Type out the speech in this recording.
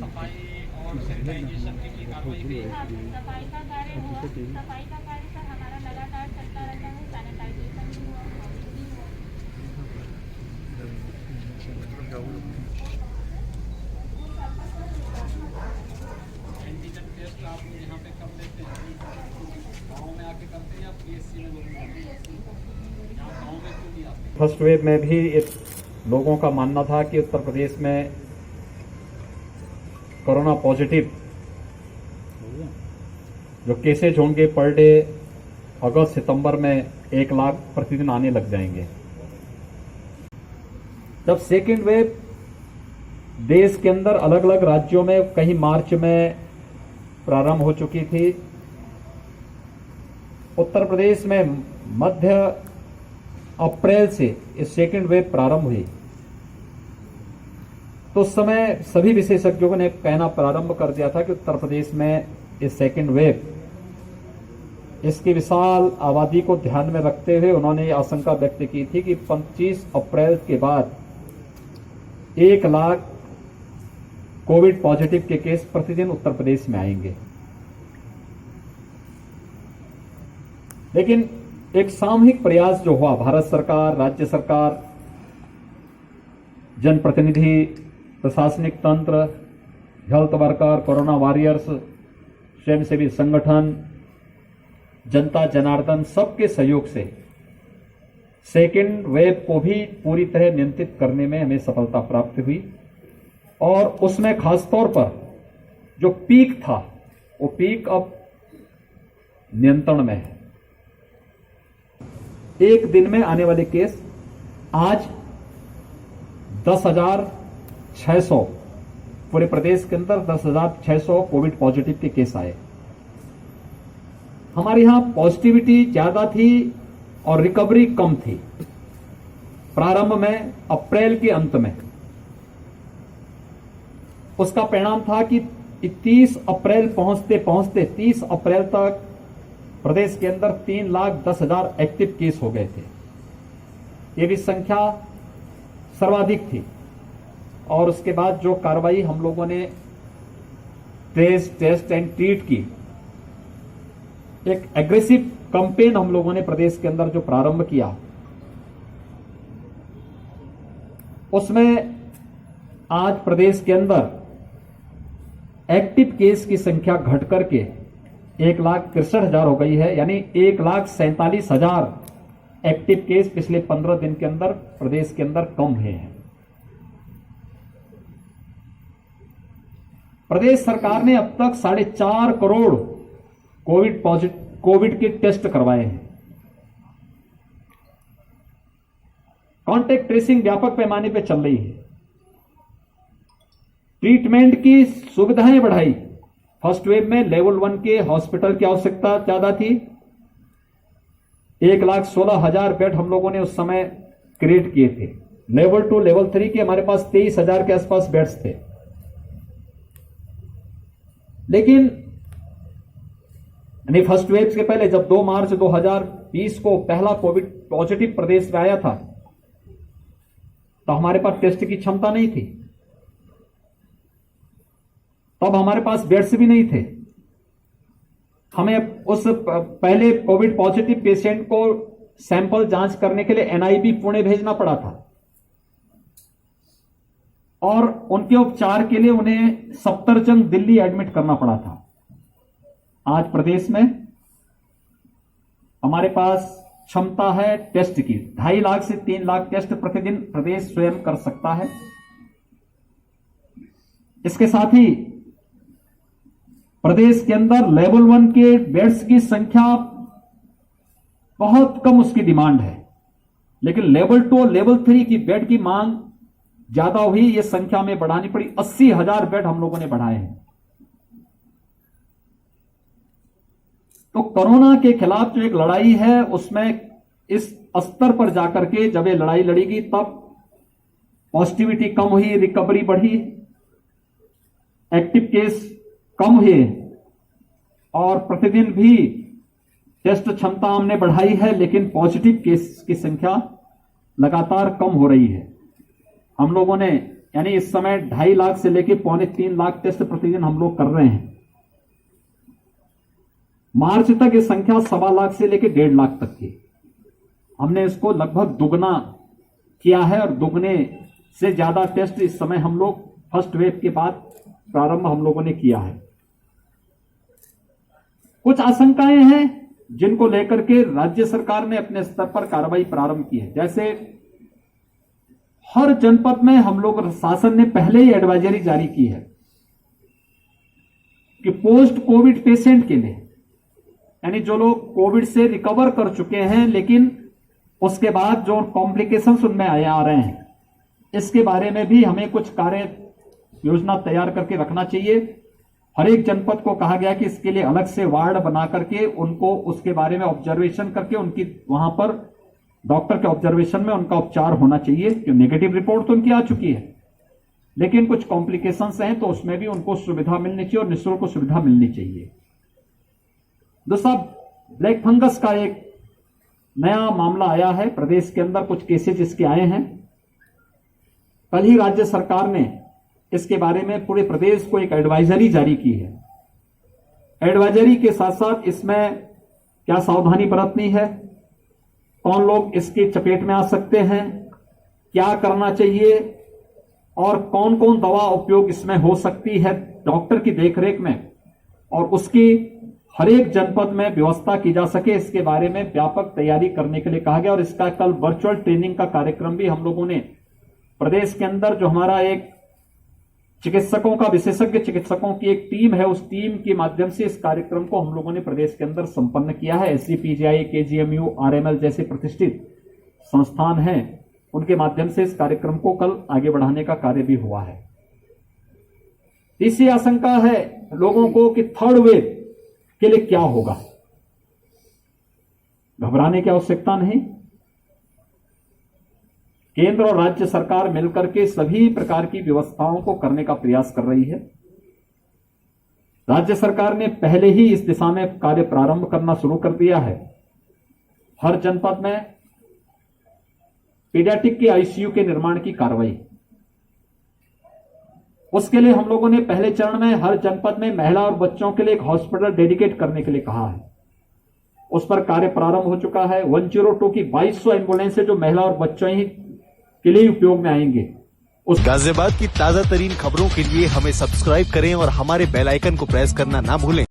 सफाई और सैनिटाइजेशन की कार्रवाई हुई? हाँ, सफाई का कार्य हुआ। सफाई का कार्य सर हमारा लगातार चलता रहता है। सैनिटाइजेशन भी हुआ, ऑडिट भी हुआ। एंटीजन टेस्ट आप यहाँ पे कब लेते हैं? गाँव में आके करते हैं या पीएससी में लोग करते हैं? यहाँ गाँव में क्यों नहीं आते? फर्स्ट वेव में भी लोगों का मानना था कि उत्तर प्रदेश में कोरोना पॉजिटिव जो केसेज होंगे पर डे अगस्त सितंबर में 1 लाख प्रतिदिन आने लग जाएंगे। जब सेकेंड वेव देश के अंदर अलग अलग राज्यों में कहीं मार्च में प्रारंभ हो चुकी थी, उत्तर प्रदेश में मध्य अप्रैल से इस सेकेंड वेव प्रारंभ हुई, तो उस समय सभी विशेषज्ञों ने कहना प्रारंभ कर दिया था कि उत्तर प्रदेश में इस सेकेंड वेव, इसकी विशाल आबादी को ध्यान में रखते हुए उन्होंने ये आशंका व्यक्त की थी कि 25 अप्रैल के बाद 1 लाख कोविड पॉजिटिव के केस प्रतिदिन उत्तर प्रदेश में आएंगे। लेकिन एक सामूहिक प्रयास जो हुआ, भारत सरकार, राज्य सरकार, जनप्रतिनिधि, प्रशासनिक तंत्र, हेल्थ वर्कर, कोरोना वॉरियर्स, स्वयंसेवी संगठन, जनता जनार्दन, सबके सहयोग से सेकेंड वेव को भी पूरी तरह नियंत्रित करने में हमें सफलता प्राप्त हुई। और उसमें खासतौर पर जो पीक था, वो पीक अब नियंत्रण में है। एक दिन में आने वाले केस आज 10,600, पूरे प्रदेश के अंदर 10,600 कोविड पॉजिटिव के केस आए। हमारे यहां पॉजिटिविटी ज्यादा थी और रिकवरी कम थी। प्रारंभ में अप्रैल के अंत में उसका परिणाम था कि 30 अप्रैल पहुंचते पहुंचते 30 अप्रैल तक प्रदेश के अंदर 3,10,000 एक्टिव केस हो गए थे। ये भी संख्या सर्वाधिक थी। और उसके बाद जो कार्रवाई हम लोगों ने ट्रेस, टेस्ट एंड ट्रीट की, एक एग्रेसिव कैंपेन हम लोगों ने प्रदेश के अंदर जो प्रारंभ किया, उसमें आज प्रदेश के अंदर एक्टिव केस की संख्या घट करके 1,63,000 हो गई है। यानी 1,47,000 एक्टिव केस पिछले 15 दिन के अंदर प्रदेश के अंदर कम हुए हैं। प्रदेश सरकार ने अब तक 4.5 करोड़ कोविड के टेस्ट करवाए हैं। कॉन्टैक्ट ट्रेसिंग व्यापक पैमाने पर चल रही है। ट्रीटमेंट की सुविधाएं बढ़ाई। फर्स्ट वेव में लेवल 1 के हॉस्पिटल की आवश्यकता ज्यादा थी। 1,16,000 बेड हम लोगों ने उस समय क्रिएट किए थे। लेवल 2, लेवल 3 के हमारे पास 23,000 के आसपास बेड्स थे। लेकिन फर्स्ट वेव के पहले जब 2 मार्च 2020 को पहला कोविड पॉजिटिव प्रदेश में आया था, तो हमारे पास टेस्ट की क्षमता नहीं थी। तब हमारे पास बेड्स भी नहीं थे। हमें उस पहले कोविड पॉजिटिव पेशेंट को सैंपल जांच करने के लिए एनआईबी पुणे भेजना पड़ा था और उनके उपचार के लिए उन्हें सफदरजंग दिल्ली एडमिट करना पड़ा था। आज प्रदेश में हमारे पास क्षमता है टेस्ट की। 2.5 लाख से 3 लाख टेस्ट प्रतिदिन प्रदेश स्वयं कर सकता है। इसके साथ ही प्रदेश के अंदर लेवल 1 के बेड्स की संख्या बहुत कम, उसकी डिमांड है। लेकिन लेवल 2 और लेवल 3 की बेड की मांग ज्यादा हुई, ये संख्या में बढ़ानी पड़ी। 80,000 बेड हम लोगों ने बढ़ाए हैं। तो कोरोना के खिलाफ जो एक लड़ाई है, उसमें इस स्तर पर जाकर के जब ये लड़ाई लड़ेगी, तब पॉजिटिविटी कम हुई, रिकवरी बढ़ी, एक्टिव केस कम हुए और प्रतिदिन भी टेस्ट क्षमता हमने बढ़ाई है। लेकिन पॉजिटिव केस की संख्या लगातार कम हो रही है। हम लोगों ने यानी इस समय 2.5 लाख से लेकर 2.25 लाख टेस्ट प्रतिदिन हम लोग कर रहे हैं। मार्च तक ये संख्या 1.25 लाख से लेकर 1.5 लाख तक थी। हमने इसको लगभग दुगना किया है और दुगने से ज्यादा टेस्ट इस समय हम लोग फर्स्ट वेव के बाद प्रारंभ हम लोगों ने किया है। कुछ आशंकाएं हैं जिनको लेकर के राज्य सरकार ने अपने स्तर पर कार्रवाई प्रारंभ की है। जैसे हर जनपद में हम लोग शासन ने पहले ही एडवाइजरी जारी की है कि पोस्ट कोविड पेशेंट के लिए, यानी जो लोग कोविड से रिकवर कर चुके हैं लेकिन उसके बाद जो कॉम्प्लिकेशंस उनमें आ रहे हैं, इसके बारे में भी हमें कुछ कार्य योजना तैयार करके रखना चाहिए। हर एक जनपद को कहा गया कि इसके लिए अलग से वार्ड बना करके उनको उसके बारे में ऑब्जर्वेशन करके उनकी वहां पर डॉक्टर के ऑब्जर्वेशन में उनका उपचार होना चाहिए। कि नेगेटिव रिपोर्ट तो उनकी आ चुकी है लेकिन कुछ कॉम्प्लिकेशंस हैं तो उसमें भी उनको सुविधा मिलनी चाहिए और निःशुल्क सुविधा मिलनी चाहिए। दूसरा, ब्लैक फंगस का एक नया मामला आया है प्रदेश के अंदर, कुछ केसेज इसके आए हैं। कल ही राज्य सरकार ने इसके बारे में पूरे प्रदेश को एक एडवाइजरी जारी की है। एडवाइजरी के साथ साथ इसमें क्या सावधानी बरतनी है, कौन लोग इसकी चपेट में आ सकते हैं, क्या करना चाहिए और कौन कौन दवा उपयोग इसमें हो सकती है डॉक्टर की देखरेख में, और उसकी हर एक जनपद में व्यवस्था की जा सके, इसके बारे में व्यापक तैयारी करने के लिए कहा गया। और इसका कल वर्चुअल ट्रेनिंग का कार्यक्रम भी हम लोगों ने प्रदेश के अंदर, जो हमारा एक चिकित्सकों का, विशेषज्ञ चिकित्सकों की एक टीम है, उस टीम के माध्यम से इस कार्यक्रम को हम लोगों ने प्रदेश के अंदर संपन्न किया है। SCPGI, KGMU, RML जैसे प्रतिष्ठित संस्थान हैं, उनके माध्यम से इस कार्यक्रम को कल आगे बढ़ाने का कार्य भी हुआ है। तीसरी आशंका है लोगों को कि थर्ड वेव के लिए क्या होगा। घबराने की आवश्यकता नहीं। केंद्र और राज्य सरकार मिलकर के सभी प्रकार की व्यवस्थाओं को करने का प्रयास कर रही है। राज्य सरकार ने पहले ही इस दिशा में कार्य प्रारंभ करना शुरू कर दिया है। हर जनपद में पीडियाट्रिक के ICU के निर्माण की कार्रवाई, उसके लिए हम लोगों ने पहले चरण में हर जनपद में महिला और बच्चों के लिए एक हॉस्पिटल डेडिकेट करने के लिए कहा है। उस पर कार्य प्रारंभ हो चुका है। 102 की 2200 एम्बुलेंस जो महिला और बच्चों ही के लिए उपयोग में आएंगे। गाजियाबाद की ताजा तरीन खबरों के लिए हमें सब्सक्राइब करें और हमारे बेल आइकन को प्रेस करना ना भूलें।